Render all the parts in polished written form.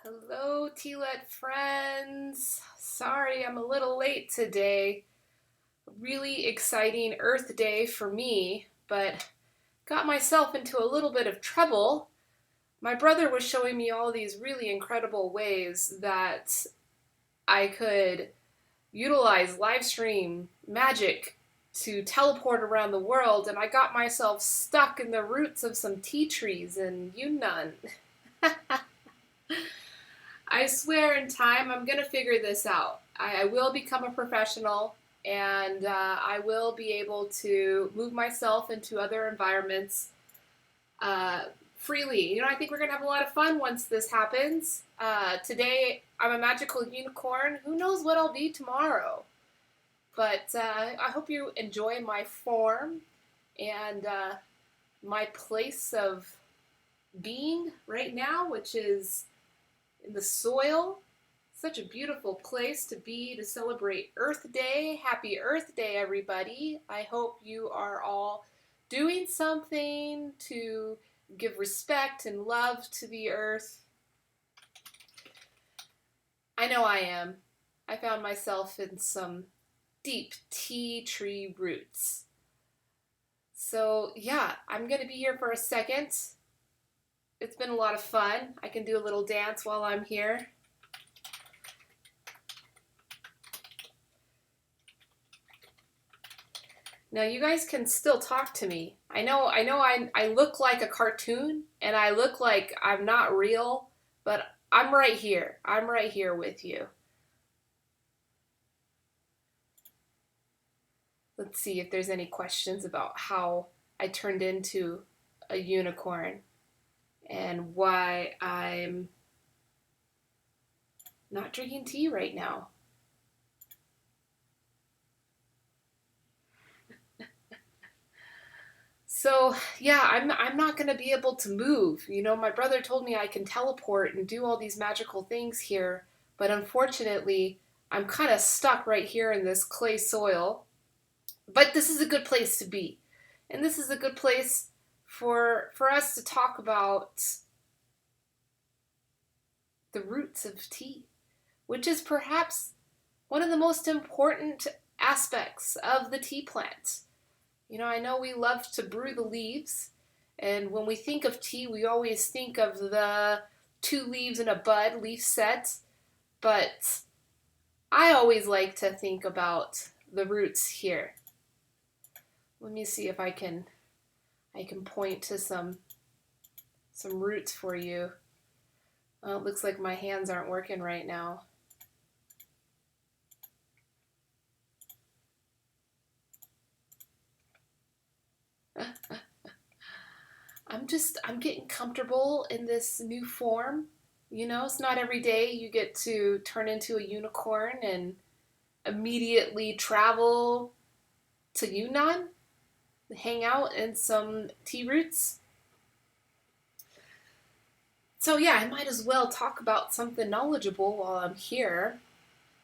Hello, Tealet friends. Sorry I'm a little late today. Really exciting Earth Day for me, but got myself into a little bit of trouble. My brother was showing me all these really incredible ways that I could utilize live stream magic to teleport around the world, and I got myself stuck in the roots of some tea trees in Yunnan. I swear in time I'm going to figure this out. I will become a professional and I will be able to move myself into other environments uh, freely. I think we're going to have a lot of fun once this happens. Today I'm a magical unicorn. Who knows what I'll be tomorrow? But I hope you enjoy my form and my place of being right now, which is in the soil. Such a beautiful place to be to celebrate Earth Day. Happy Earth Day, everybody. I hope you are all doing something to give respect and love to the earth. I know I am. I found myself in some deep tea tree roots. So, yeah, I'm going to be here for a second. It's been a lot of fun. I can do a little dance while I'm here. Now you guys can still talk to me. I look like a cartoon and I look like I'm not real, but I'm right here. I'm right here with you. Let's see if there's any questions about how I turned into a unicorn and why I'm not drinking tea right now. So yeah, I'm not gonna be able to move. My brother told me I can teleport and do all these magical things here, but unfortunately, I'm kind of stuck right here in this clay soil. But this is a good place to be, and this is a good place for us to talk about the roots of tea, which is perhaps one of the most important aspects of the tea plant. I know we love to brew the leaves, and when we think of tea, we always think of the two leaves in a bud leaf set, but I always like to think about the roots here. Let me see if I can point to some roots for you. Oh, it looks like my hands aren't working right now. I'm getting comfortable in this new form. It's not every day you get to turn into a unicorn and immediately travel to Yunnan, hang out in some tea roots. So yeah, I might as well talk about something knowledgeable while I'm here.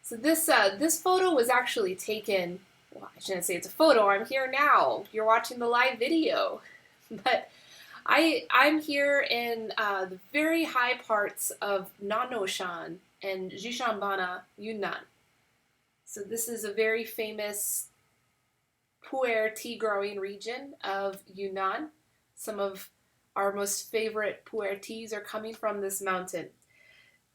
So this photo was actually taken. Well, I shouldn't say it's a photo. I'm here now. You're watching the live video, but I'm here in the very high parts of Nanoshan and Xishanbana, Yunnan. So this is a very famous pu'er tea growing region of Yunnan. Some of our most favorite pu'er teas are coming from this mountain.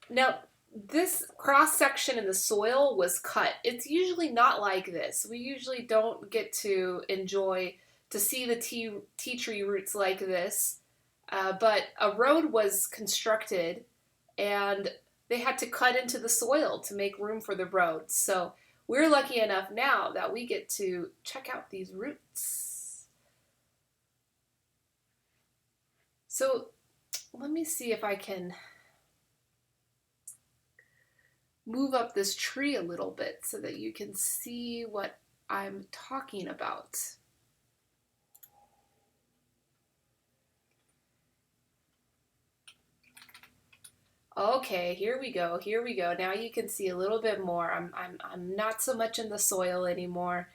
Now, this cross section in the soil was cut. It's usually not like this. We usually don't get to enjoy to see the tea tree roots like this. But a road was constructed and they had to cut into the soil to make room for the road. So we're lucky enough now that we get to check out these roots. So let me see if I can move up this tree a little bit so that you can see what I'm talking about. Okay, here we go. Here we go. Now you can see a little bit more. I'm not so much in the soil anymore.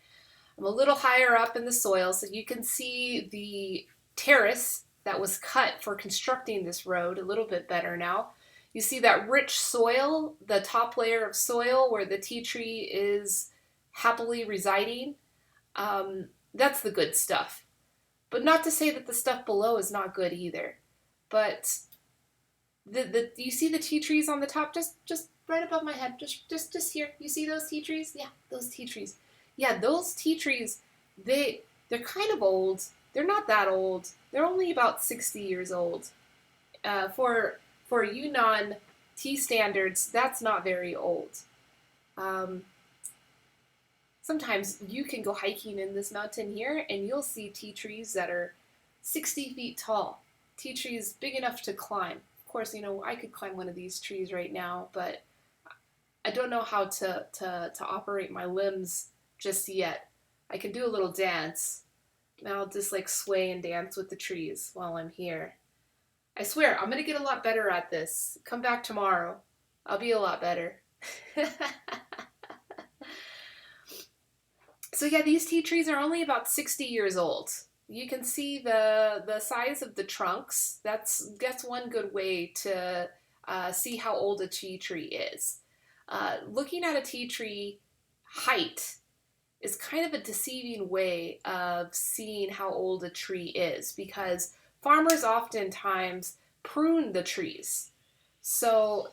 I'm a little higher up in the soil, so you can see the terrace that was cut for constructing this road a little bit better now. You see that rich soil, the top layer of soil where the tea tree is happily residing. That's the good stuff. But not to say that the stuff below is not good either. But you see the tea trees on the top, just right above my head, just here. You see those tea trees? Yeah, those tea trees. Yeah, those tea trees. They're kind of old. They're not that old. They're only about 60 years old. For Yunnan tea standards, that's not very old. Um, Sometimes you can go hiking in this mountain here, and you'll see tea trees that are 60 feet tall. Tea trees big enough to climb. Of course, I could climb one of these trees right now, but I don't know how to operate my limbs just yet. I can do a little dance, and I'll just like sway and dance with the trees while I'm here. I swear, I'm gonna get a lot better at this. Come back tomorrow. I'll be a lot better. So yeah, these tea trees are only about 60 years old. You can see the size of the trunks. That's one good way to see how old a tea tree is. Looking at a tea tree height is kind of a deceiving way of seeing how old a tree is, because farmers oftentimes prune the trees. So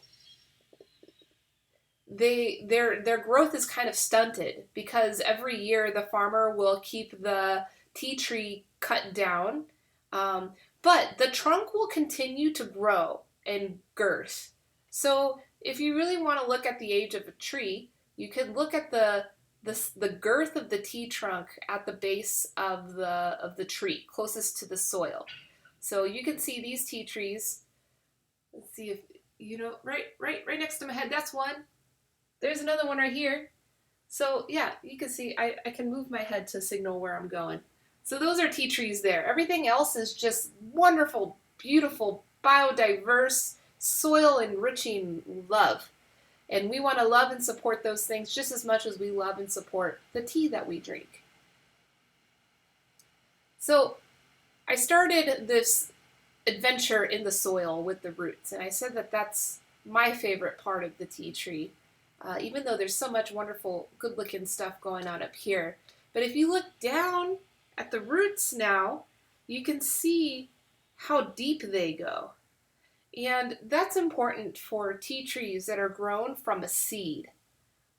their growth is kind of stunted because every year the farmer will keep the tea tree cut down, but the trunk will continue to grow in girth. So if you really want to look at the age of a tree, you could look at the girth of the tea trunk at the base of the tree closest to the soil. So you can see these tea trees. Let's see if right next to my head. That's one. There's another one right here. So yeah, you can see I can move my head to signal where I'm going. So those are tea trees there. Everything else is just wonderful, beautiful, biodiverse, soil enriching love. And we want to love and support those things just as much as we love and support the tea that we drink. So I started this adventure in the soil with the roots, and I said that that's my favorite part of the tea tree. Even though there's so much wonderful, good-looking stuff going on up here. But if you look down at the roots now, you can see how deep they go. And that's important for tea trees that are grown from a seed.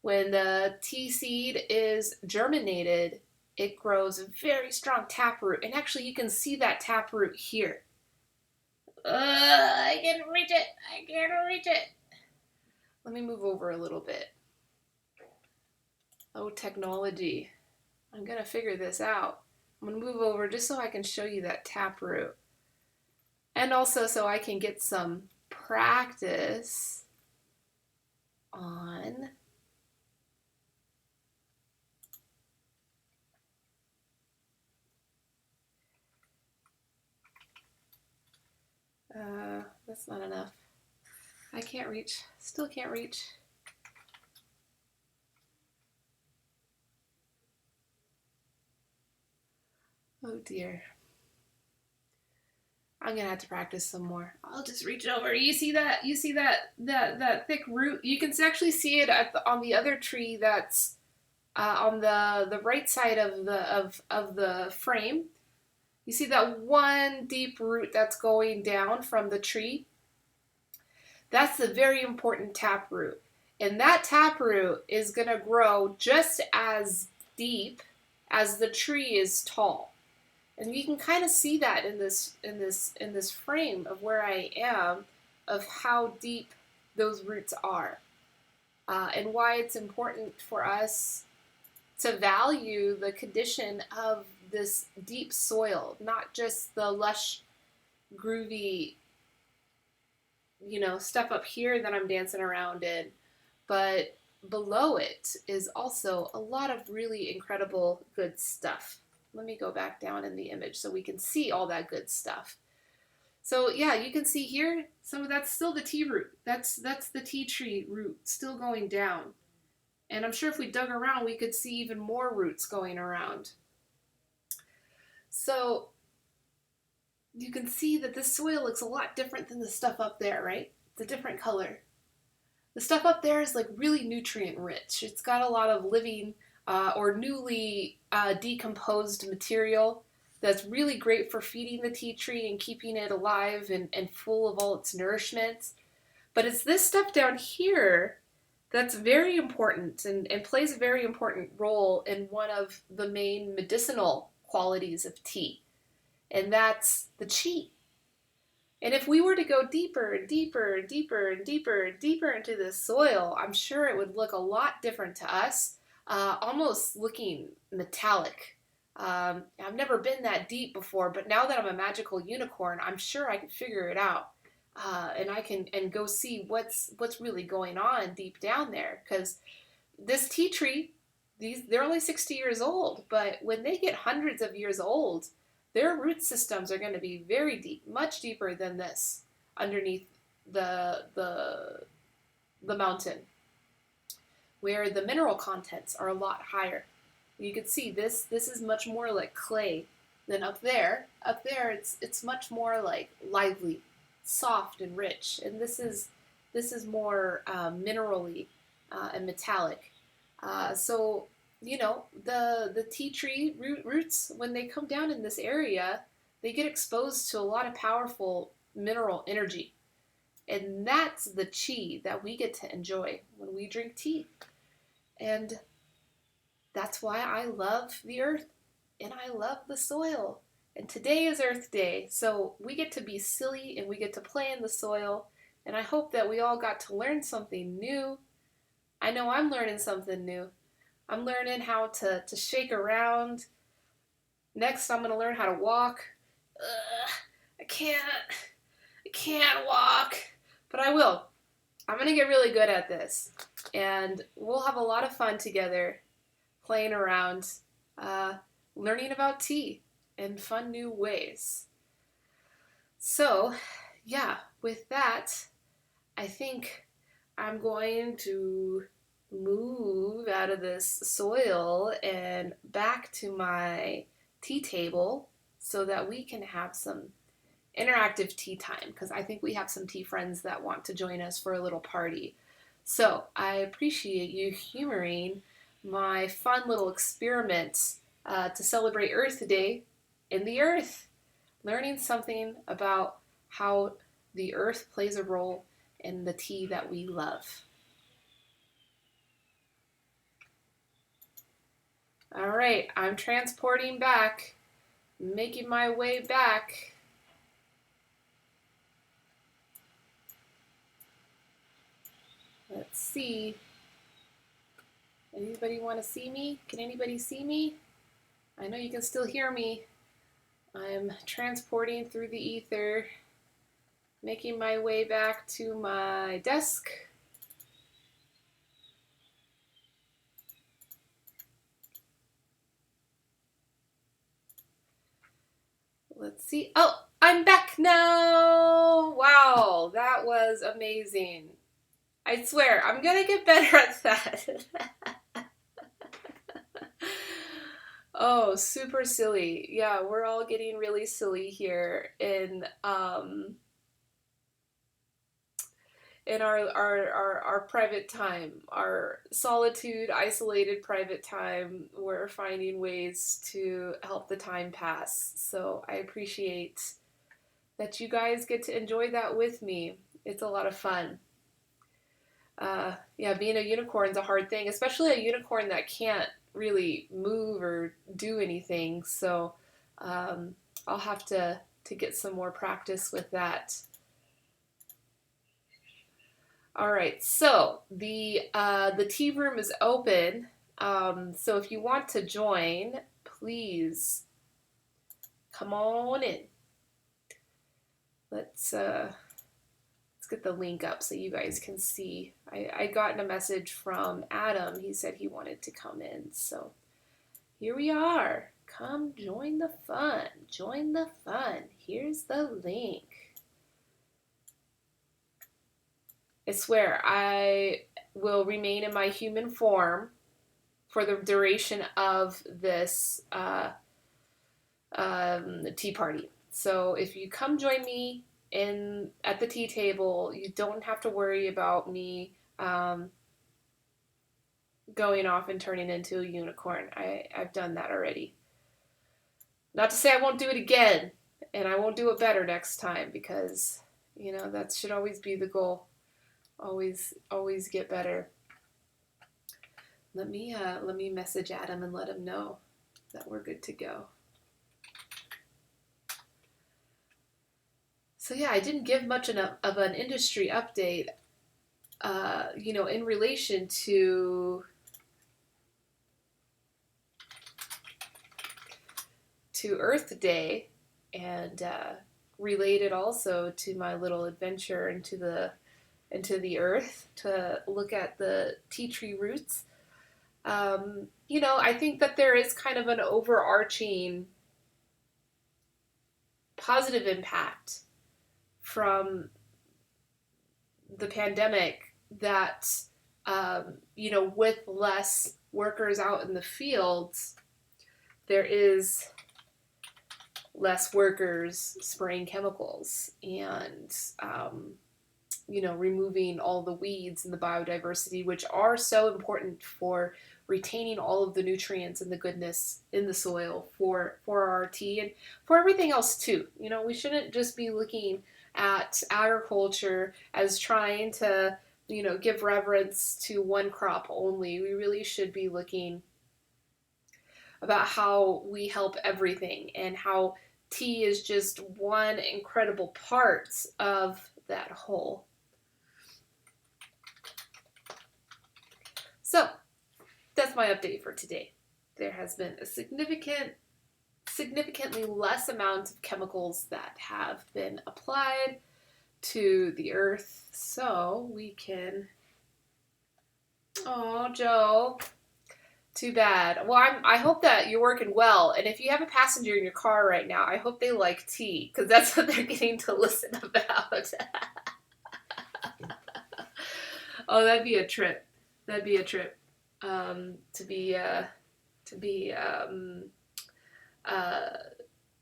When the tea seed is germinated, it grows a very strong taproot. And actually, you can see that taproot here. I can't reach it. I can't reach it. Let me move over a little bit. Oh, technology. I'm going to figure this out. I'm going to move over just so I can show you that taproot. And also so I can get some practice on that's not enough. I can't reach. Still can't reach. Oh dear. I'm gonna have to practice some more. I'll just reach over. You see that? You see that thick root? You can actually see it on the other tree that's on the right side of the frame. You see that one deep root that's going down from the tree? That's a very important taproot. And that taproot is going to grow just as deep as the tree is tall. And you can kind of see that in this frame of where I am, of how deep those roots are. And why it's important for us to value the condition of this deep soil, not just the lush, groovy, stuff up here that I'm dancing around in, but below it is also a lot of really incredible good stuff. Let me go back down in the image so we can see all that good stuff. So yeah, you can see here, some of that's still the tea root. That's the tea tree root still going down. And I'm sure if we dug around, we could see even more roots going around. So you can see that this soil looks a lot different than the stuff up there, right? It's a different color. The stuff up there is like really nutrient rich. It's got a lot of living or newly decomposed material that's really great for feeding the tea tree and keeping it alive and full of all its nourishment. But it's this stuff down here that's very important and plays a very important role in one of the main medicinal qualities of tea, and that's the qi. And if we were to go deeper and deeper and deeper and deeper and deeper into this soil, I'm sure it would look a lot different to us, almost looking metallic. I've never been that deep before, but now that I'm a magical unicorn, I'm sure I can figure it out. And I can go see what's really going on deep down there. Because this tea tree, they're only 60 years old, but when they get hundreds of years old, their root systems are going to be very deep, much deeper than this, underneath the mountain, where the mineral contents are a lot higher. You can see this is much more like clay than up there. Up there, it's much more like lively, soft and rich, and this is more minerally and metallic. So the tea tree roots, when they come down in this area, they get exposed to a lot of powerful mineral energy, and that's the qi that we get to enjoy when we drink tea. And that's why I love the earth and I love the soil. And today is Earth Day, so we get to be silly and we get to play in the soil. And I hope that we all got to learn something new. I know I'm learning something new. I'm learning how to shake around. Next, I'm going to learn how to walk. I can't walk, but I will. I'm going to get really good at this. And we'll have a lot of fun together, playing around, learning about tea in fun new ways. So, yeah, with that, I think I'm going to move out of this soil and back to my tea table so that we can have some interactive tea time, because I think we have some tea friends that want to join us for a little party. So I appreciate you humoring my fun little experiment to celebrate Earth Day in the earth, learning something about how the earth plays a role in the tea that we love. All right, I'm transporting back, making my way back. Let's see. Anybody want to see me? Can anybody see me? I know you can still hear me. I'm transporting through the ether, making my way back to my desk. Let's see. Oh, I'm back now! Wow, that was amazing. I swear, I'm gonna get better at that. Oh, super silly. Yeah, we're all getting really silly here in our private time, our solitude, isolated private time. We're finding ways to help the time pass. So I appreciate that you guys get to enjoy that with me. It's a lot of fun. Yeah, being a unicorn's a hard thing, especially a unicorn that can't really move or do anything. So I'll have to get some more practice with that. All right, so the tea room is open. So if you want to join, please come on in. Let's get the link up so you guys can see. I got a message from Adam. He said he wanted to come in. So here we are. Come join the fun. Join the fun. Here's the link. I swear I will remain in my human form for the duration of this tea party. So if you come join me in at the tea table. You don't have to worry about me going off and turning into a unicorn. I've done that already. Not to say I won't do it again, and I won't do it better next time, because that should always be the goal. Always get better. Let me message Adam and let him know that we're good to go. So yeah, I didn't give much of an industry update, in relation to Earth Day, and related also to my little adventure into the earth to look at the tea tree roots. I think that there is kind of an overarching positive impact from the pandemic that, with less workers out in the fields, there is less workers spraying chemicals and, removing all the weeds and the biodiversity, which are so important for retaining all of the nutrients and the goodness in the soil for our tea and for everything else too. We shouldn't just be looking at agriculture as trying to, give reverence to one crop only. We really should be looking about how we help everything, and how tea is just one incredible part of that whole. So that's my update for today. There has been a significantly less amount of chemicals that have been applied to the earth, so we can... Oh, Joe. Too bad. Well, I hope that you're working well, and if you have a passenger in your car right now, I hope they like tea, because that's what they're getting to listen about. Oh, that'd be a trip. That'd be a trip. To be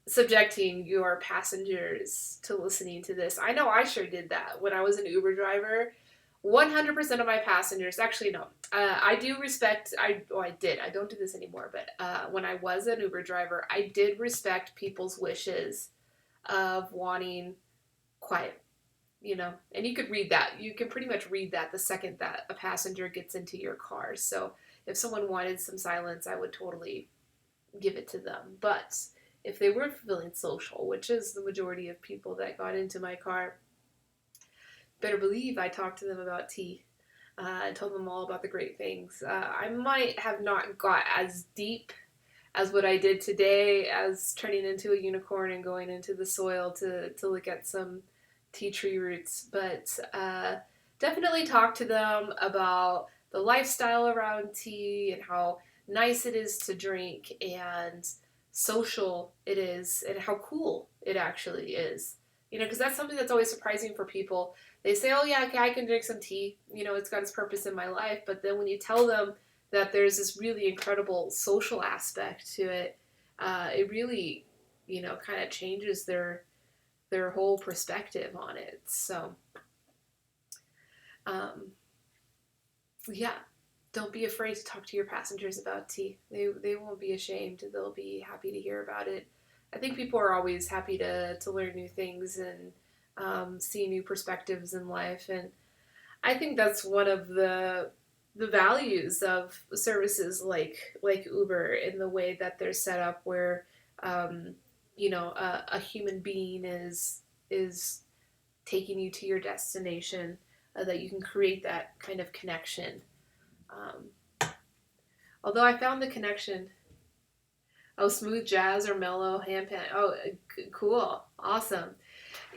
subjecting your passengers to listening to this. I know I sure did that when I was an Uber driver. 100% of my passengers, actually no, I do respect, I don't do this anymore, but when I was an Uber driver, I did respect people's wishes of wanting quiet, and you could read that. You can pretty much read that the second that a passenger gets into your car. So if someone wanted some silence, I would totally give it to them. But if they were feeling social, which is the majority of people that got into my car, better believe I talked to them about tea. I told them all about the great things. I might have not got as deep as what I did today, as turning into a unicorn and going into the soil to look at some tea tree roots, but definitely talk to them about the lifestyle around tea and how nice it is to drink and social it is and how cool it actually is. Because that's something that's always surprising for people. They say, oh yeah, okay, I can drink some tea. It's got its purpose in my life. But then when you tell them that there's this really incredible social aspect to it, it really, kind of changes their whole perspective on it. So, yeah, don't be afraid to talk to your passengers about tea. They won't be ashamed. They'll be happy to hear about it. I think people are always happy to learn new things and see new perspectives in life. And I think that's one of the values of services like Uber, in the way that they're set up, where a human being is taking you to your destination, that you can create that kind of connection. Although I found the connection. Oh, smooth jazz or mellow handpan. Oh, cool. Awesome.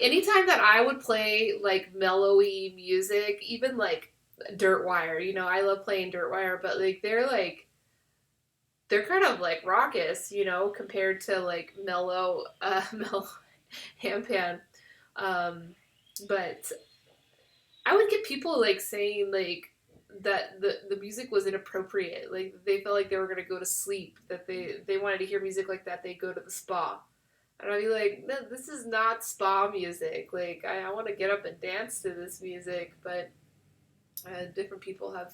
Anytime that I would play like mellowy music, even like Dirtwire, I love playing Dirtwire, but they're kind of like raucous, compared to like mellow handpan. But I would get people like saying like that the music was inappropriate. Like they felt like they were gonna go to sleep, that they wanted to hear music like that, they go to the spa. And I'll be like, no, this is not spa music. Like, I want to get up and dance to this music, but different people have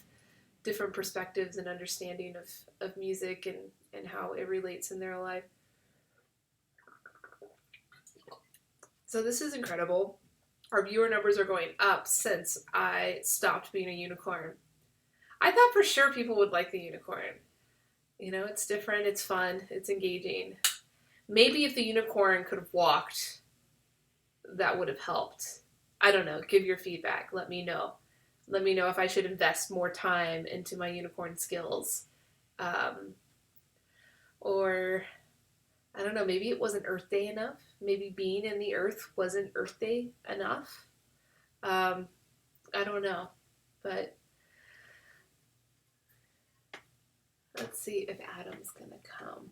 different perspectives and understanding of music and how it relates in their life. So this is incredible. Our viewer numbers are going up since I stopped being a unicorn. I thought for sure people would like the unicorn. You know, it's different, it's fun, it's engaging. Maybe if the unicorn could have walked, that would have helped. I don't know. Give your feedback. Let me know. Let me know if I should invest more time into my unicorn skills. Um, or, I don't know, maybe it wasn't Earth Day enough. Maybe being in the Earth wasn't Earth Day enough. Um, I don't know. But let's see if Adam's going to come.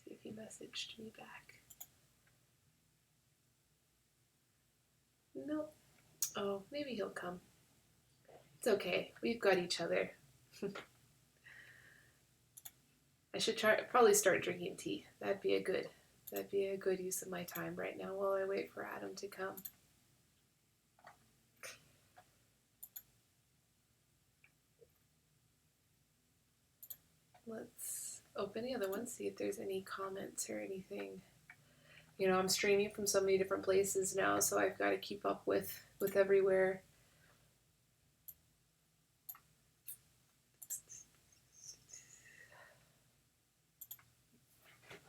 See if he messaged me back. Nope. Oh, maybe he'll come. It's okay. We've got each other. I should probably start drinking tea. That'd be a good use of my time right now while I wait for Adam to come. Let's open the other one, see if there's any comments or anything. You know, I'm streaming from so many different places now, so I've got to keep up with everywhere.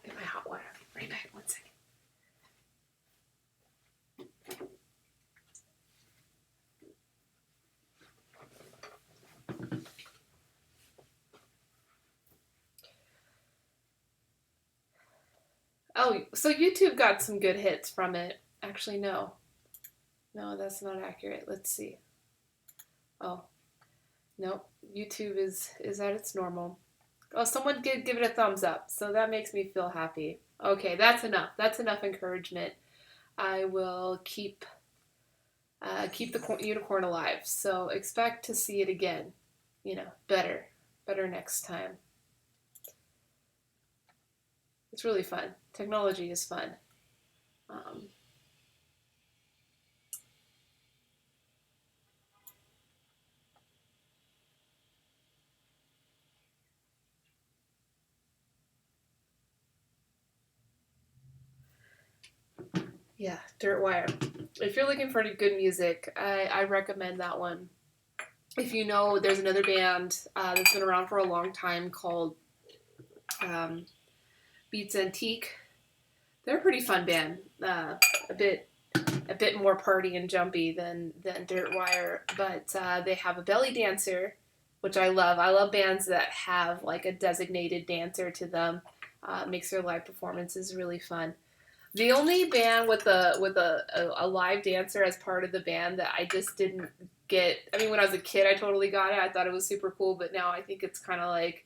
Get my hot water. Right back, 1 second. Oh, so YouTube got some good hits from it. Actually, no. No, that's not accurate. Let's see. Oh, nope. YouTube is at its normal. Oh, someone did give it a thumbs up, so that makes me feel happy. Okay, that's enough. That's enough encouragement. I will keep the unicorn alive. So expect to see it again. You know, better next time. It's really fun. Technology is fun. Yeah, Dirt Wire. If you're looking for good music, I recommend that one. If you know, there's another band that's been around for a long time called Beats Antique. They're a pretty fun band. A bit more party and jumpy than Dirt Wire, but they have a belly dancer, which I love. I love bands that have like a designated dancer to them. Makes their live performances really fun. The only band with a live dancer as part of the band that I just didn't get. I mean, when I was a kid, I totally got it. I thought it was super cool, but now I think it's kind of like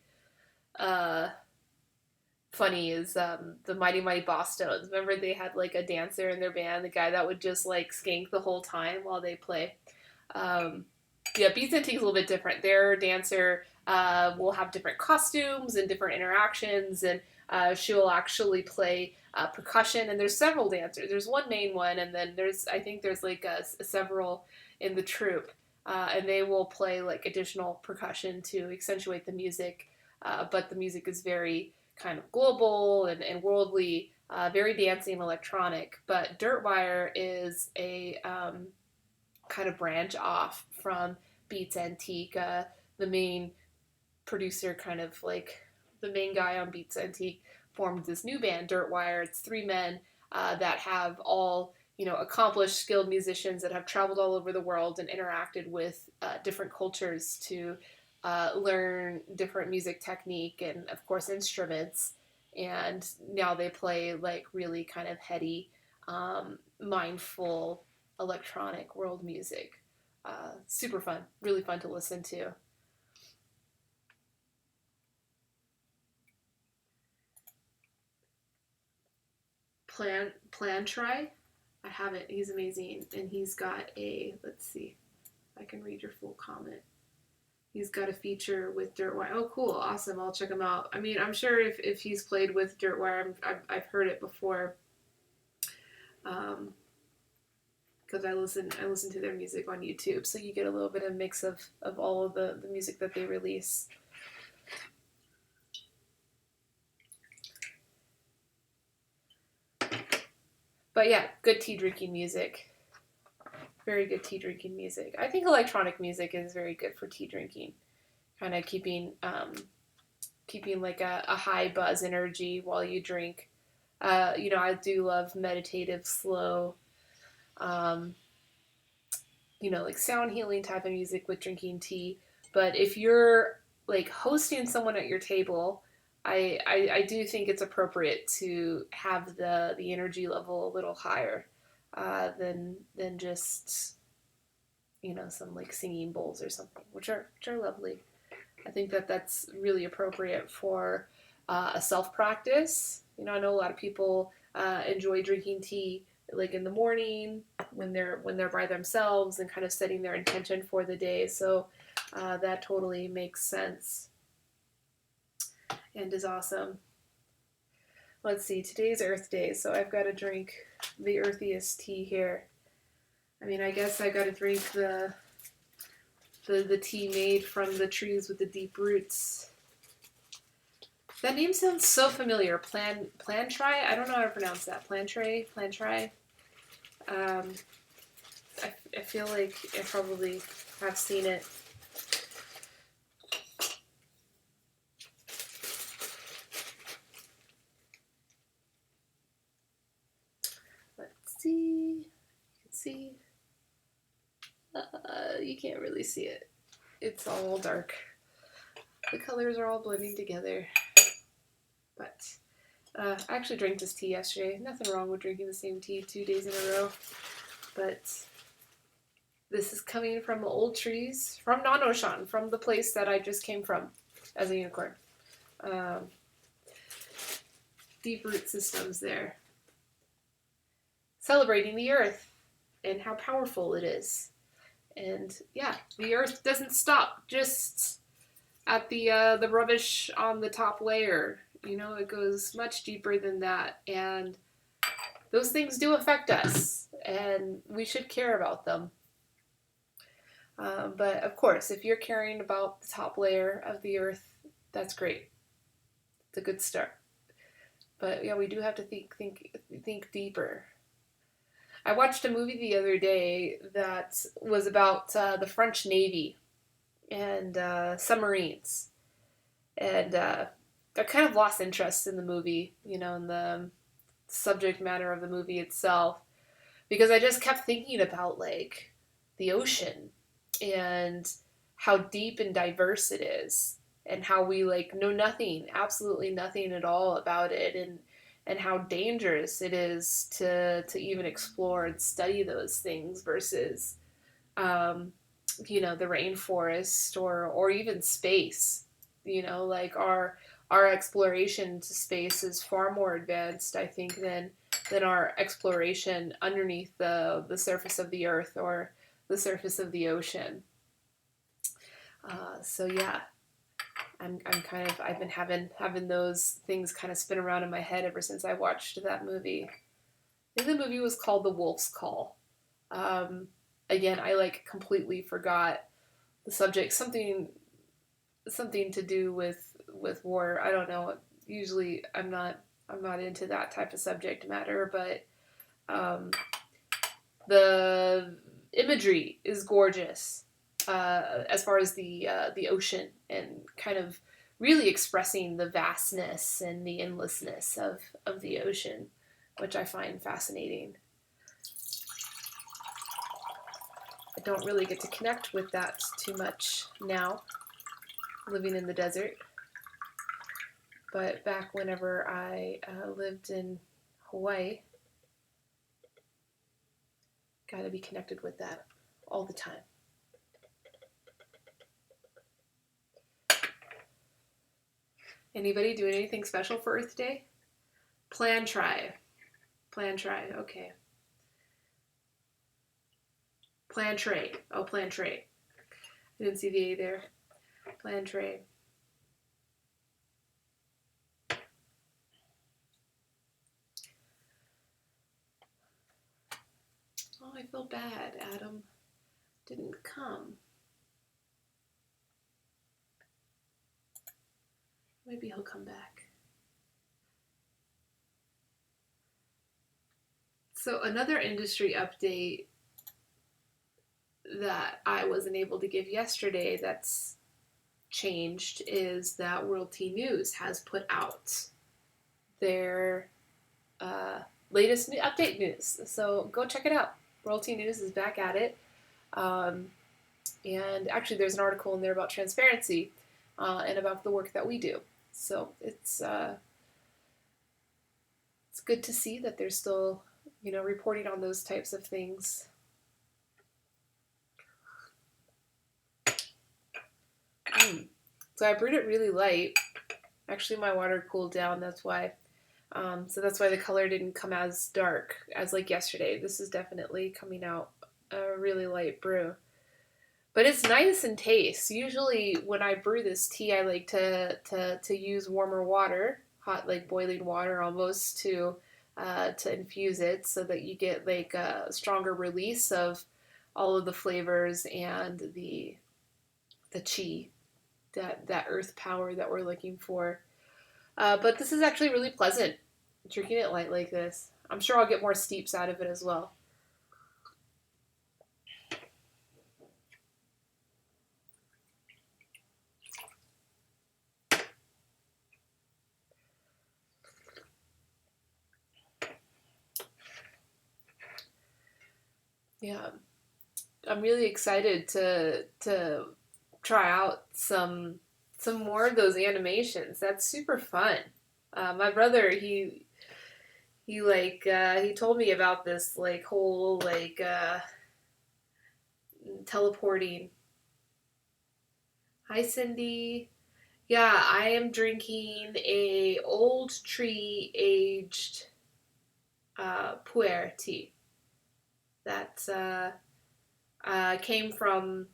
funny is the Mighty Mighty Bosstones. Remember they had like a dancer in their band, the guy that would just like skank the whole time while they play. Yeah, Beats Antique is a little bit different. Their dancer will have different costumes and different interactions, and she will actually play percussion. And there's several dancers. There's one main one, and then I think there's like several in the troupe, and they will play like additional percussion to accentuate the music. But the music is very kind of global and worldly, very dancey and electronic. But Dirt Wire is a kind of branch off from Beats Antique. The main producer, kind of like the main guy on Beats Antique, formed this new band, Dirt Wire. It's three men that have all accomplished, skilled musicians that have traveled all over the world and interacted with different cultures to learn different music technique and, of course, instruments. And now they play like really kind of heady, mindful electronic world music. Super fun, really fun to listen to. Plantry, I have it. He's amazing, and he's got let's see, if I can read your full comment. He's got a feature with Dirt Wire. Oh, cool, awesome! I'll check him out. I mean, I'm sure if he's played with Dirt Wire, I've heard it before. because I listen to their music on YouTube, so you get a little bit of mix of all of the music that they release. But yeah, good tea drinking music. Very good tea drinking music. I think electronic music is very good for tea drinking. Kind of keeping like a high buzz energy while you drink. I do love meditative, slow, like sound healing type of music with drinking tea. But if you're like hosting someone at your table, I do think it's appropriate to have the energy level a little higher than just some like singing bowls or something, which are lovely. I think that's really appropriate for a self practice. I know a lot of people enjoy drinking tea like in the morning when they're by themselves and kind of setting their intention for the day. So that totally makes sense and is awesome. Let's see, today's Earth Day, so I've got to drink the earthiest tea here. I mean, I guess I got to drink the tea made from the trees with the deep roots. That name sounds so familiar. Plantrai? I don't know how to pronounce that. Plantrai? I feel like I probably have seen it. Let's see. You can see. You can't really see it. It's all dark. The colors are all blending together. But I actually drank this tea yesterday. Nothing wrong with drinking the same tea 2 days in a row. But this is coming from old trees from Nanoshan, from the place that I just came from as a unicorn. Deep root systems there. Celebrating the earth and how powerful it is. And yeah, the earth doesn't stop just at the rubbish on the top layer. It goes much deeper than that. And those things do affect us. And we should care about them. But of course, if you're caring about the top layer of the earth, that's great. It's a good start. But yeah, we do have to think deeper. I watched a movie the other day that was about the French Navy and submarines, and I kind of lost interest in the movie, in the subject matter of the movie itself, because I just kept thinking about like the ocean and how deep and diverse it is, and how we like know nothing, absolutely nothing at all about it, and how dangerous it is to even explore and study those things versus the rainforest or even space. Like our exploration to space is far more advanced, I think, than our exploration underneath the surface of the earth or the surface of the ocean. So yeah, I've been having those things kind of spin around in my head ever since I watched that movie. I think the movie was called The Wolf's Call. Again, I like completely forgot the subject. Something to do with war. I don't know. Usually, I'm not into that type of subject matter, but the imagery is gorgeous. As far as the ocean and kind of really expressing the vastness and the endlessness of the ocean, which I find fascinating. I don't really get to connect with that too much now, living in the desert. But back whenever I lived in Hawaii, got to be connected with that all the time. Anybody doing anything special for Earth Day? Plantrai, okay. Plantrai, Plantrai. I didn't see the A there. Plantrai. feel bad. Adam didn't come. Maybe he'll come back. So another industry update that I wasn't able to give yesterday that's changed is that World Tea News has put out their latest update news. So go check it out. World Tea News is back at it. And actually there's an article in there about transparency and about the work that we do. So it's good to see that they're still, reporting on those types of things. So I brewed it really light. Actually, my water cooled down. That's why. So that's why the color didn't come as dark as like yesterday. This is definitely coming out a really light brew. But it's nice in taste. Usually when I brew this tea, I like to use warmer water, hot like boiling water almost, to infuse it so that you get like a stronger release of all of the flavors and the qi, that earth power that we're looking for. But this is actually really pleasant, drinking it light like this. I'm sure I'll get more steeps out of it as well. Yeah, I'm really excited to try out some more of those animations. That's super fun. My brother, he told me about this like whole like teleporting. Hi Cindy. Yeah, I am drinking a old tree aged pu'er tea. That came from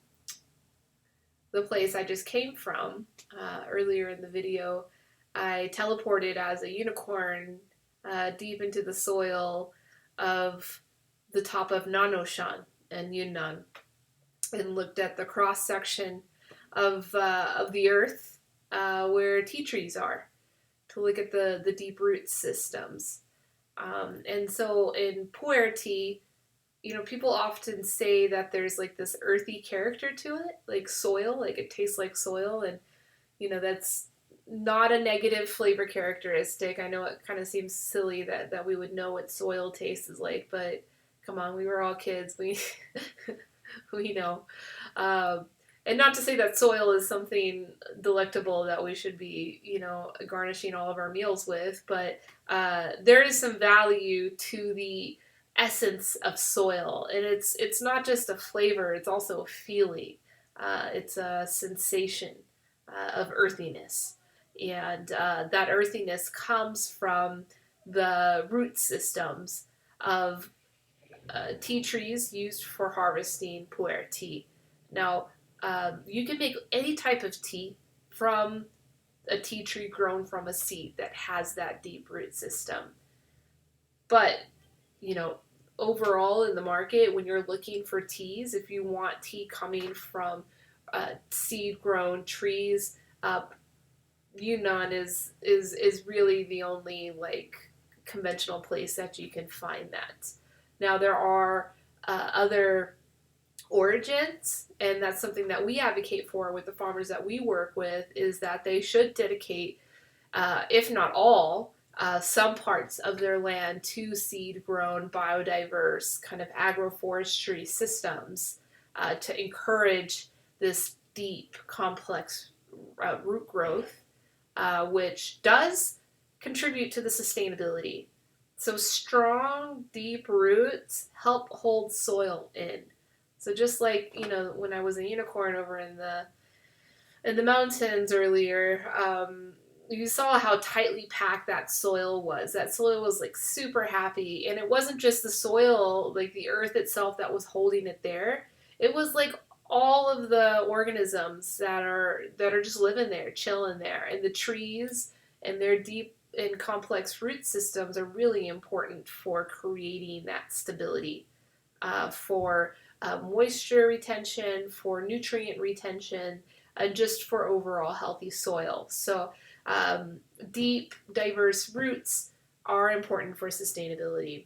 the place I just came from. Earlier in the video, I teleported as a unicorn deep into the soil of the top of Nanoshan in Yunnan and looked at the cross section of the earth where tea trees are to look at the deep root systems. And so in pu'er tea, people often say that there's like this earthy character to it, like soil, like it tastes like soil, and that's not a negative flavor characteristic. I know it kind of seems silly that we would know what soil tastes like, but come on, we were all kids. We know. And not to say that soil is something delectable that we should be, garnishing all of our meals with, but there is some value to the essence of soil, and it's not just a flavor, it's also a feeling. It's a sensation of earthiness, and that earthiness comes from the root systems of tea trees used for harvesting pu'er tea. Now, you can make any type of tea from a tea tree grown from a seed that has that deep root system. But overall in the market, when you're looking for teas, if you want tea coming from seed-grown trees, Yunnan is really the only like conventional place that you can find that. Now there are other origins, and that's something that we advocate for with the farmers that we work with, is that they should dedicate, if not all, some parts of their land to seed-grown, biodiverse kind of agroforestry systems to encourage this deep, complex root growth, which does contribute to the sustainability. So strong, deep roots help hold soil in. So just like, when I was a unicorn over in the mountains earlier, you saw how tightly packed that soil was. That soil was like super happy, and it wasn't just the soil, like the earth itself, that was holding it there. It was like all of the organisms that are just living there, chilling there, and the trees and their deep and complex root systems are really important for creating that stability. for moisture retention, for nutrient retention, and just for overall healthy soil. So deep, diverse roots are important for sustainability,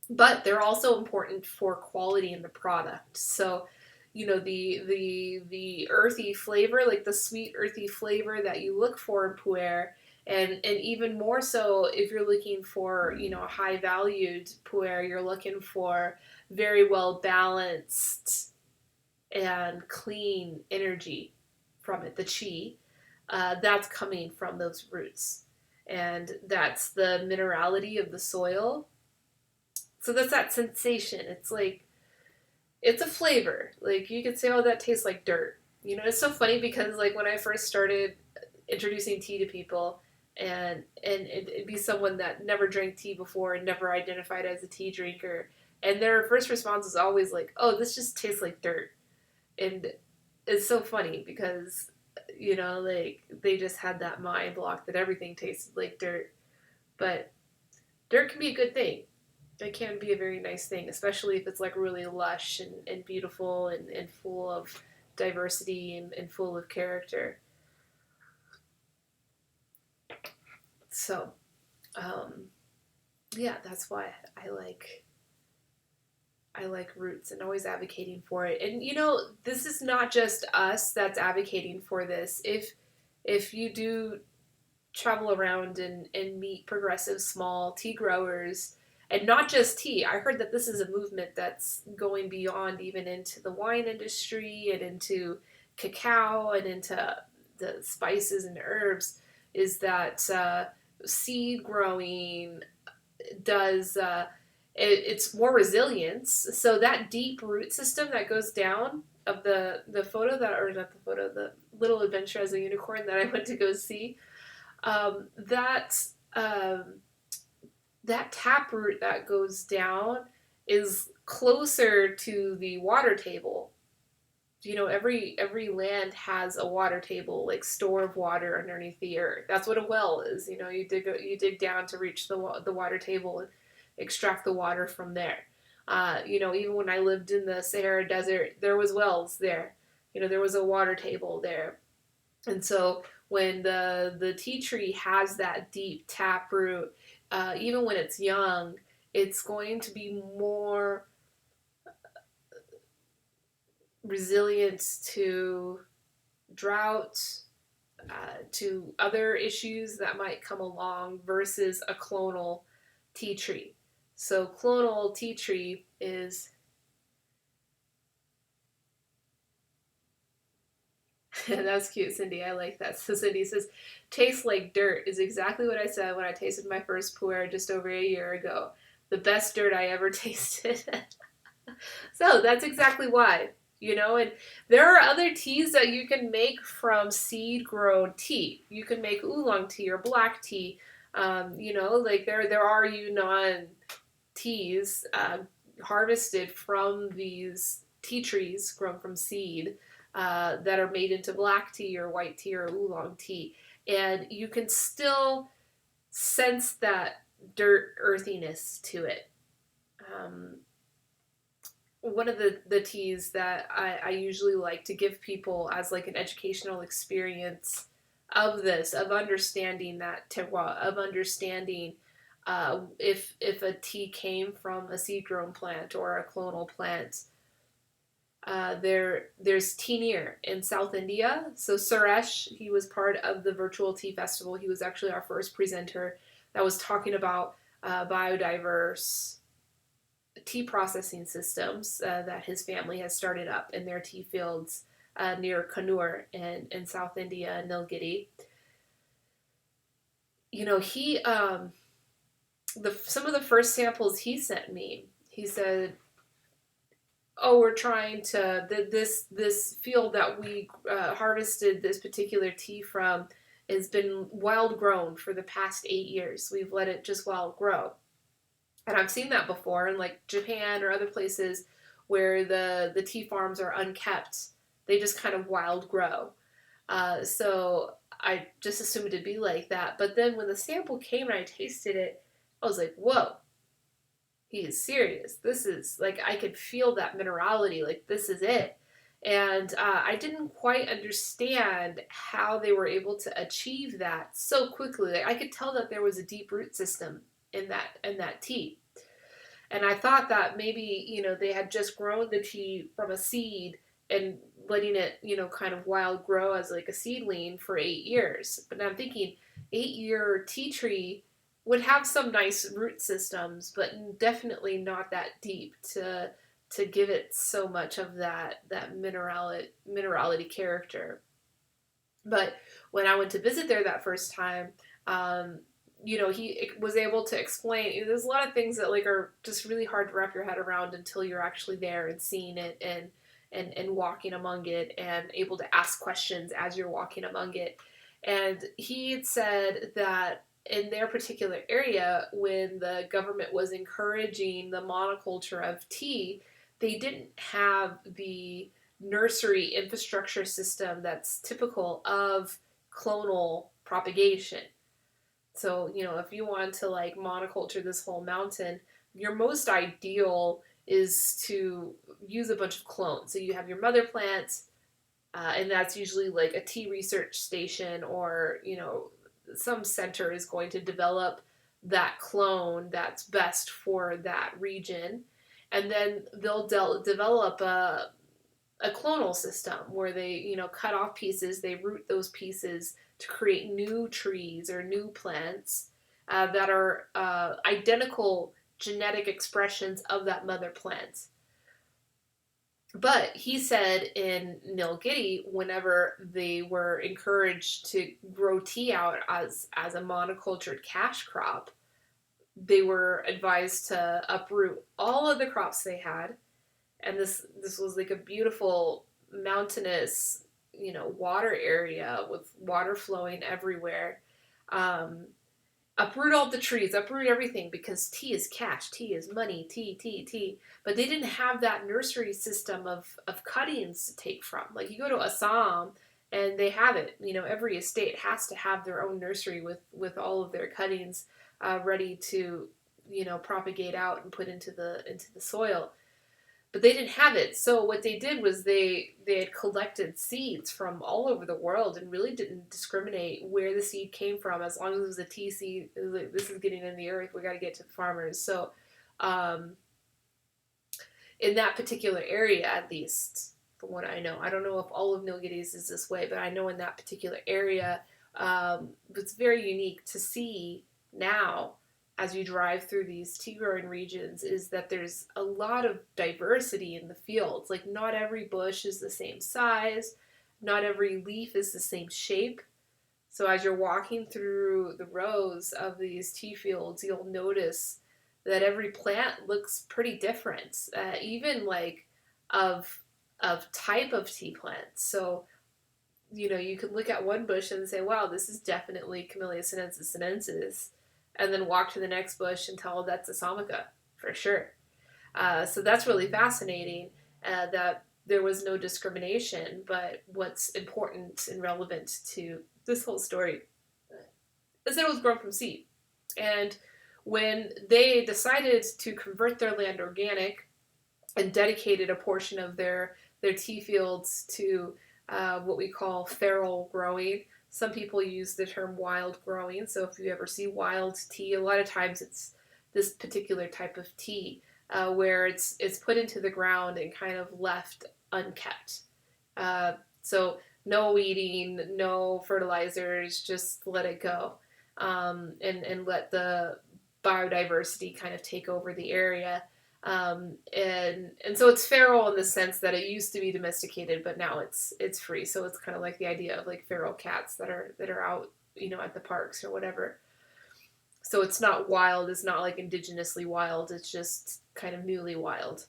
but they're also important for quality in the product. So, you know, the earthy flavor, like the sweet earthy flavor that you look for in pu'er, and even more so if you're looking for, you know, a high valued pu'er, you're looking for very well balanced and clean energy from it, the chi. That's coming from those roots, and that's the minerality of the soil. So that's that sensation. It's like, it's a flavor. Like you could say, oh, that tastes like dirt. You know, it's so funny because like when I first started introducing tea to people, and it'd be someone that never drank tea before and never identified as a tea drinker, and their first response is always like, oh, this just tastes like dirt. And it's so funny because, you know, like they just had that mind block that everything tasted like dirt. But dirt can be a good thing. It can be a very nice thing, especially if it's like really lush and beautiful and full of diversity and full of character. So, um, yeah, that's why I like roots and always advocating for it. And you know, this is not just us that's advocating for this. If you do travel around and meet progressive small tea growers, and not just tea. I heard that this is a movement that's going beyond even into the wine industry and into cacao and into the spices and herbs. Is that seed growing does it's more resilience. So that deep root system that goes down of the photo that, or not the photo, the little adventure as a unicorn that I went to go see, that that taproot that goes down is closer to the water table. You know, every land has a water table, like store of water underneath the earth. That's what a well is. You know, you dig down to reach the water table and extract the water from there. You know, even when I lived in the Sahara Desert, there was wells there. You know, there was a water table there. And so when the tea tree has that deep taproot, even when it's young, it's going to be more resilient to drought, to other issues that might come along versus a clonal tea tree. So clonal tea tree is that's cute, Cindy. I like that. So Cindy says, "Tastes like dirt" is exactly what I said when I tasted my first pu'er just over a year ago. The best dirt I ever tasted. So that's exactly why, you know. And there are other teas that you can make from seed grown tea. You can make oolong tea or black tea. You know, like there are Yunnan teas harvested from these tea trees grown from seed that are made into black tea or white tea or oolong tea. And you can still sense that dirt earthiness to it. Um, One of the teas that I usually like to give people as like an educational experience of this, of understanding that terroir, of understanding if a tea came from a seed grown plant or a clonal plant. There's Teenir in South India. So Suresh, he was part of the virtual tea festival. He was actually our first presenter that was talking about biodiverse tea processing systems that his family has started up in their tea fields near Kannur in South India, Nilgiri. You know, he some of the first samples he sent me, he said, "Oh, we're trying to this field that we harvested this particular tea from has been wild grown for the past 8 years. We've let it just wild grow." And I've seen that before in like Japan or other places where the tea farms are unkept. They just kind of wild grow. So I just assumed it'd be like that. But then when the sample came and I tasted it, I was like, whoa, he is serious. This is like, I could feel that minerality. Like, this is it. And I didn't quite understand how they were able to achieve that so quickly. Like, I could tell that there was a deep root system in that tea. And I thought that maybe, they had just grown the tea from a seed and letting it, kind of wild grow as like a seedling for 8 years. But now I'm thinking 8 year tea tree would have some nice root systems, but definitely not that deep to give it so much of that minerality character. But when I went to visit there that first time, um, he was able to explain. There's a lot of things that like are just really hard to wrap your head around until you're actually there and seeing it and walking among it and able to ask questions as you're walking among it. And he had said that in their particular area, when the government was encouraging the monoculture of tea, they didn't have the nursery infrastructure system that's typical of clonal propagation. So, if you want to like monoculture this whole mountain, your most ideal is to use a bunch of clones. So you have your mother plant, and that's usually like a tea research station, or, some center is going to develop that clone that's best for that region. And then they'll develop a clonal system where they, cut off pieces, they root those pieces to create new trees or new plants that are identical genetic expressions of that mother plant. But he said in Nilgiri, whenever they were encouraged to grow tea out as a monocultured cash crop, they were advised to uproot all of the crops they had. And this was like a beautiful mountainous, water area with water flowing everywhere. Um, Uproot all the trees, uproot everything, because tea is cash, tea is money, tea. But they didn't have that nursery system of cuttings to take from. Like, you go to Assam and they have it. Every estate has to have their own nursery with all of their cuttings ready to, propagate out and put into the soil. But they didn't have it. So what they did was they had collected seeds from all over the world and really didn't discriminate where the seed came from. As long as it was a tea seed, it was like, this is getting in the earth, we got to get to the farmers. So in that particular area, at least, from what I know, I don't know if all of Nilgiris is this way, but I know in that particular area, it's very unique to see now as you drive through these tea growing regions, is that there's a lot of diversity in the fields. Like, not every bush is the same size, not every leaf is the same shape. So as you're walking through the rows of these tea fields, you'll notice that every plant looks pretty different, even like of type of tea plants. So you could look at one bush and say, wow, this is definitely Camellia sinensis sinensis, and then walk to the next bush and tell that's a Samaka for sure. So that's really fascinating, that there was no discrimination. But what's important and relevant to this whole story is that it was grown from seed. And when they decided to convert their land organic and dedicated a portion of their tea fields to what we call feral growing. Some people use the term wild growing. So if you ever see wild tea, a lot of times it's this particular type of tea where it's put into the ground and kind of left unkept. So no weeding, no fertilizers, just let it go, and let the biodiversity kind of take over the area. And so it's feral in the sense that it used to be domesticated, but now it's free. So it's kind of like the idea of like feral cats that are out, at the parks or whatever. So it's not wild. It's not like indigenously wild. It's just kind of newly wild,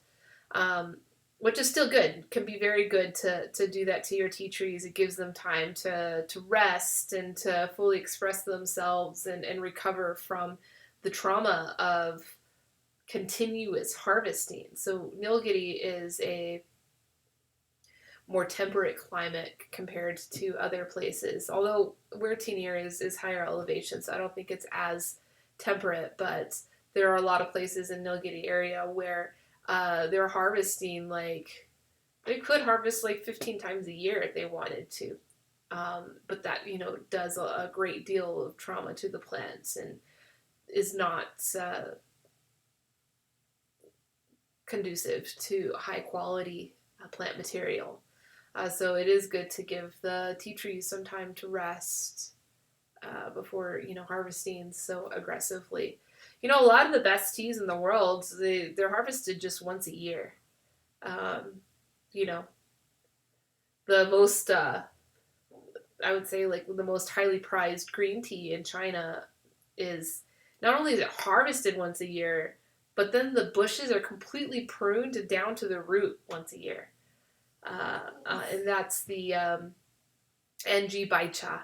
which is still good. It can be very good to do that to your tea trees. It gives them time to rest and to fully express themselves and recover from the trauma of continuous harvesting. So Nilgiri is a more temperate climate compared to other places, although where Tinir is higher elevation, so I don't think it's as temperate, but there are a lot of places in Nilgiri area where they're harvesting like they could harvest like 15 times a year if they wanted to. But that, does a great deal of trauma to the plants and is not conducive to high quality plant material. So it is good to give the tea trees some time to rest before harvesting so aggressively. A lot of the best teas in the world they're harvested just once a year. You know, the most I would say like the most highly prized green tea in China is not only is it harvested once a year, but then the bushes are completely pruned down to the root once a year. And that's the NG Baicha.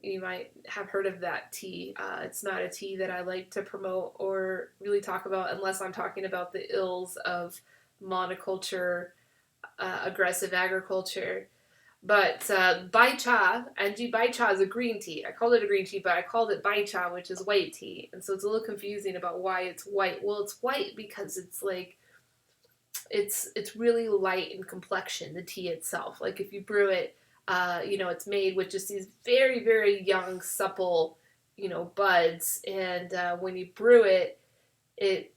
You might have heard of that tea. It's not a tea that I like to promote or really talk about unless I'm talking about the ills of monoculture, aggressive agriculture. But Baicha, NG Baicha is a green tea. I called it a green tea, but I called it Baicha, which is white tea. And so it's a little confusing about why it's white. Well, it's white because it's like it's really light in complexion, the tea itself. Like if you brew it, it's made with just these very, very young, supple, buds. And when you brew it, it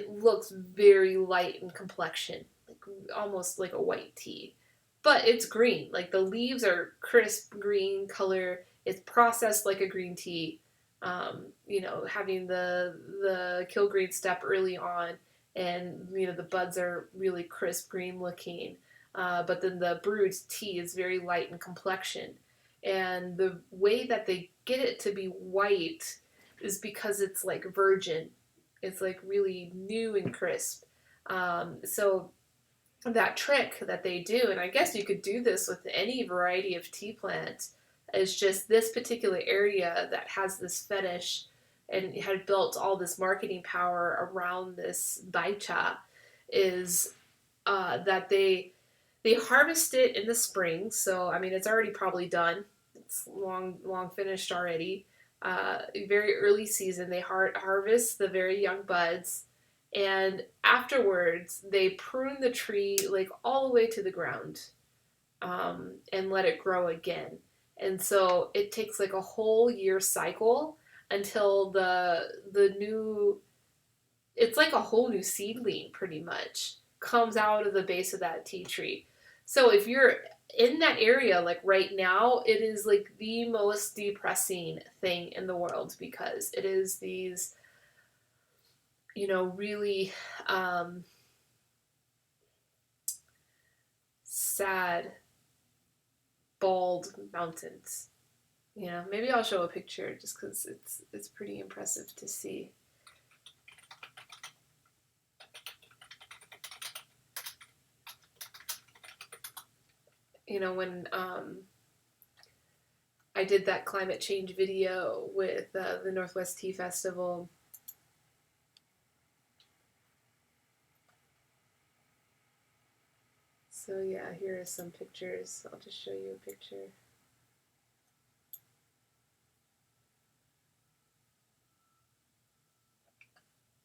looks very light in complexion, like almost like a white tea. But it's green. Like the leaves are crisp green color. It's processed like a green tea. Having the kill green step early on, and the buds are really crisp green looking. But then the brewed tea is very light in complexion, and the way that they get it to be white is because it's like virgin. It's like really new and crisp. So that trick that they do, and I guess you could do this with any variety of tea plant, is just this particular area that has this fetish and had built all this marketing power around this baicha is that they harvest it in the spring. So I mean, it's already probably done. It's long finished already. Very early season, they harvest the very young buds, and afterwards they prune the tree like all the way to the ground, and let it grow again. And so it takes like a whole year cycle until the new it's like a whole new seedling pretty much comes out of the base of that tea tree. So if you're in that area like right now, it is like the most depressing thing in the world because it is these really sad bald mountains. Maybe I'll show a picture just because it's pretty impressive to see. When I did that climate change video with the Northwest Tea Festival, so yeah, here are some pictures. I'll just show you a picture.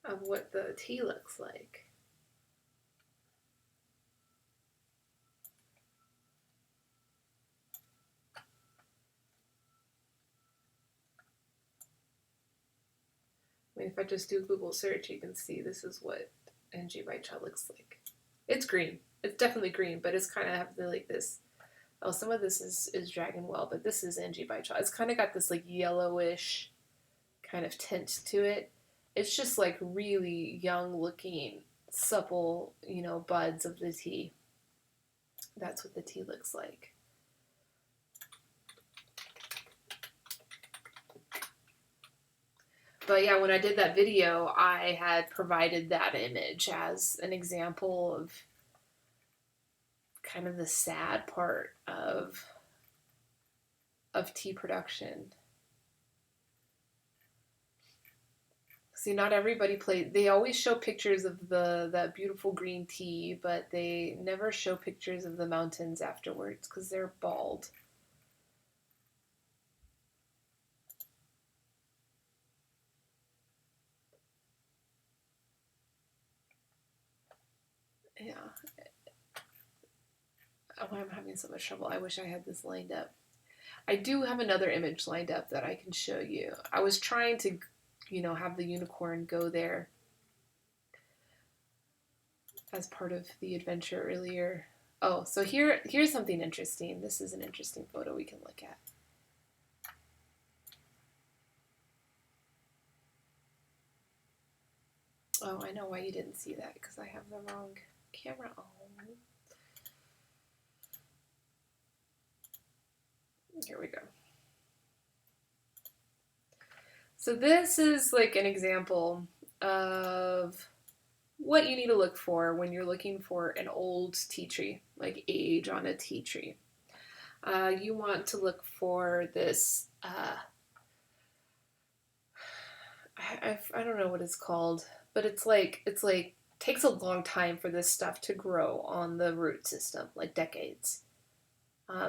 Of what the tea looks like. I mean, if I just do a Google search, you can see this is what NG Baicha looks like. It's green. It's definitely green, but it's kind of have like this. Oh, some of this is Dragon Well, but this is NG Baicha. It's kind of got this like yellowish kind of tint to it. It's just like really young looking, supple, buds of the tea. That's what the tea looks like. But yeah, when I did that video, I had provided that image as an example of kind of the sad part of tea production. See, not everybody they always show pictures of that beautiful green tea, but they never show pictures of the mountains afterwards because they're bald. Yeah. Oh, I'm having so much trouble. I wish I had this lined up. I do have another image lined up that I can show you. I was trying to, have the unicorn go there as part of the adventure earlier. Oh, so here's something interesting. This is an interesting photo we can look at. Oh, I know why you didn't see that, because I have the wrong camera on. Here we go. So this is like an example of what you need to look for when you're looking for an old tea tree, like age on a tea tree. You want to look for this, I don't know what it's called, but it's like takes a long time for this stuff to grow on the root system, like decades.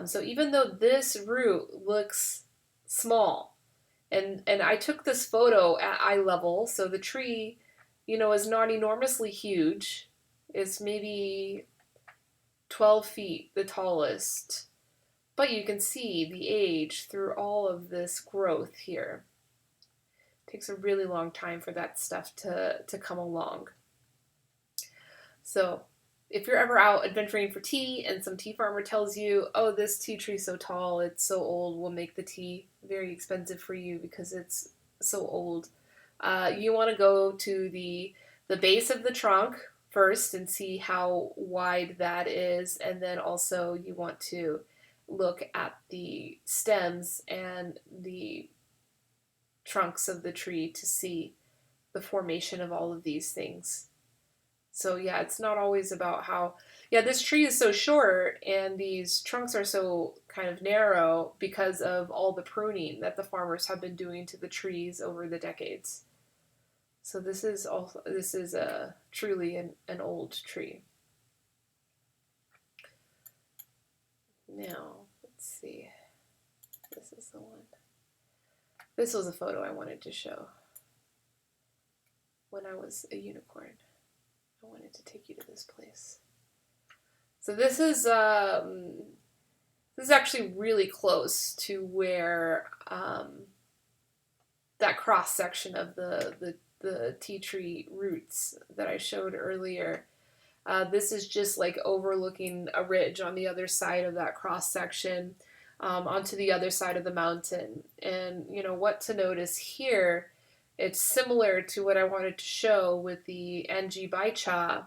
So even though this root looks small, and I took this photo at eye level, so the tree, is not enormously huge. It's maybe 12 feet, the tallest. But you can see the age through all of this growth here. It takes a really long time for that stuff to come along. So if you're ever out adventuring for tea and some tea farmer tells you, oh, this tea tree's so tall, it's so old, we'll make the tea very expensive for you because it's so old, you want to go to the base of the trunk first and see how wide that is, and then also you want to look at the stems and the trunks of the tree to see the formation of all of these things. So yeah, it's not always about how, yeah, this tree is so short and these trunks are so kind of narrow because of all the pruning that the farmers have been doing to the trees over the decades. So this is a truly an old tree. Now, let's see. This is the one. This was a photo I wanted to show when I was a unicorn. I wanted to take you to this place. So this is actually really close to where that cross section of the tea tree roots that I showed earlier. This is just like overlooking a ridge on the other side of that cross section, onto the other side of the mountain. And what to notice here, it's similar to what I wanted to show with the Anji Baicha,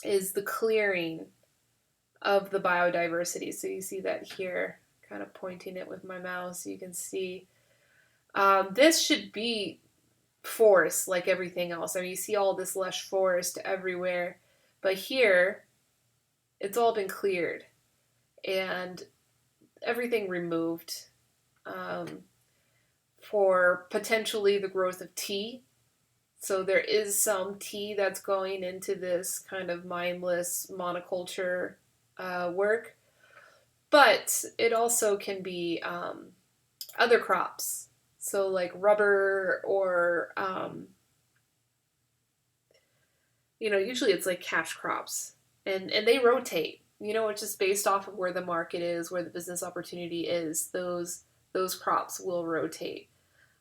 is the clearing of the biodiversity. So you see that here, kind of pointing it with my mouse, you can see. This should be forest like everything else. I mean, you see all this lush forest everywhere, but here it's all been cleared and everything removed, for potentially the growth of tea. So there is some tea that's going into this kind of mindless monoculture work, but it also can be other crops. So like rubber or, usually it's like cash crops, and they rotate. It's just based off of where the market is, where the business opportunity is. Those crops will rotate.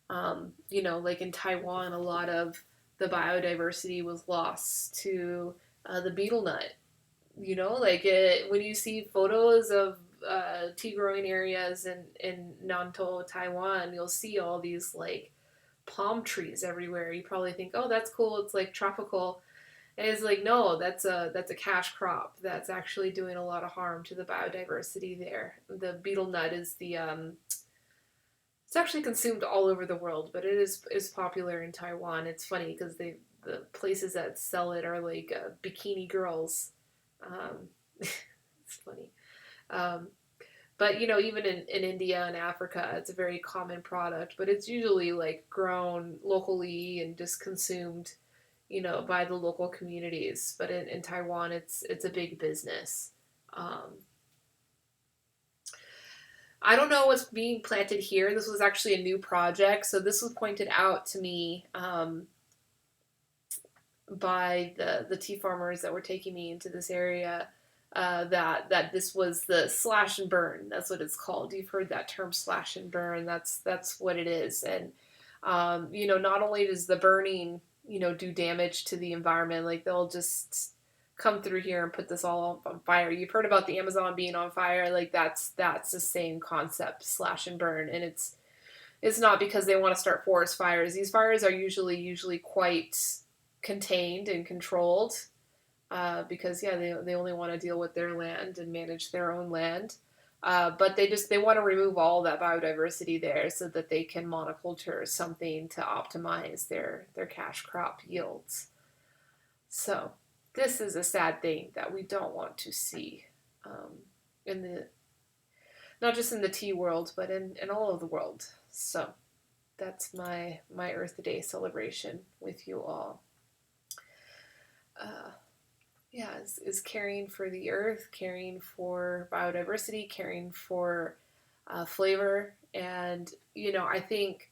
Like in Taiwan, a lot of the biodiversity was lost to the betel nut. When you see photos of tea growing areas in Nantou, Taiwan, you'll see all these like palm trees everywhere. You probably think, oh, that's cool. It's like tropical. And it's like, no, that's a cash crop that's actually doing a lot of harm to the biodiversity there. The betel nut is it's actually consumed all over the world, but it is popular in Taiwan. It's funny because the places that sell it are like bikini girls. It's funny. But even in India and Africa, it's a very common product, but it's usually like grown locally and just consumed, by the local communities. But in Taiwan, it's a big business. I don't know what's being planted here. This was actually a new project, so this was pointed out to me by the tea farmers that were taking me into this area, that this was the slash and burn. That's what it's called. You've heard that term, slash and burn. That's what it is. And not only does the burning do damage to the environment, like they'll just come through here and put this all on fire. You've heard about the Amazon being on fire. Like that's the same concept, slash and burn. And it's not because they want to start forest fires. These fires are usually quite contained and controlled, because they only want to deal with their land and manage their own land. But they want to remove all that biodiversity there so that they can monoculture something to optimize their cash crop yields. So this is a sad thing that we don't want to see, in the not just in the tea world, but in all of the world. So that's my Earth Day celebration with you all. Is caring for the earth, caring for biodiversity, caring for flavor. And I think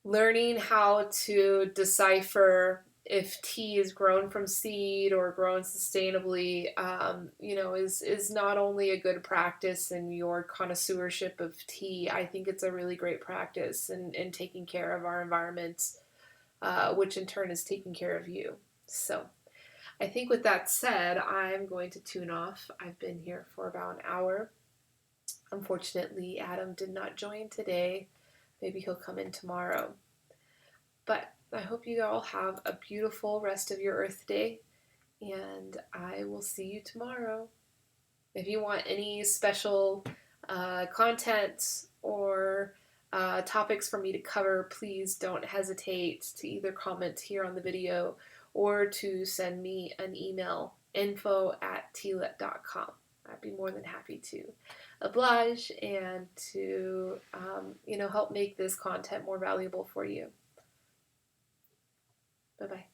learning how to decipher if tea is grown from seed or grown sustainably, is not only a good practice in your connoisseurship of tea. I think it's a really great practice in taking care of our environment, which in turn is taking care of you. So I think with that said, I'm going to tune off. I've been here for about an hour. Unfortunately, Adam did not join today. Maybe he'll come in tomorrow. But I hope you all have a beautiful rest of your Earth Day, and I will see you tomorrow. If you want any special content or topics for me to cover, please don't hesitate to either comment here on the video or to send me an email, info@tealet.com. I'd be more than happy to oblige and to help make this content more valuable for you. Bye-bye.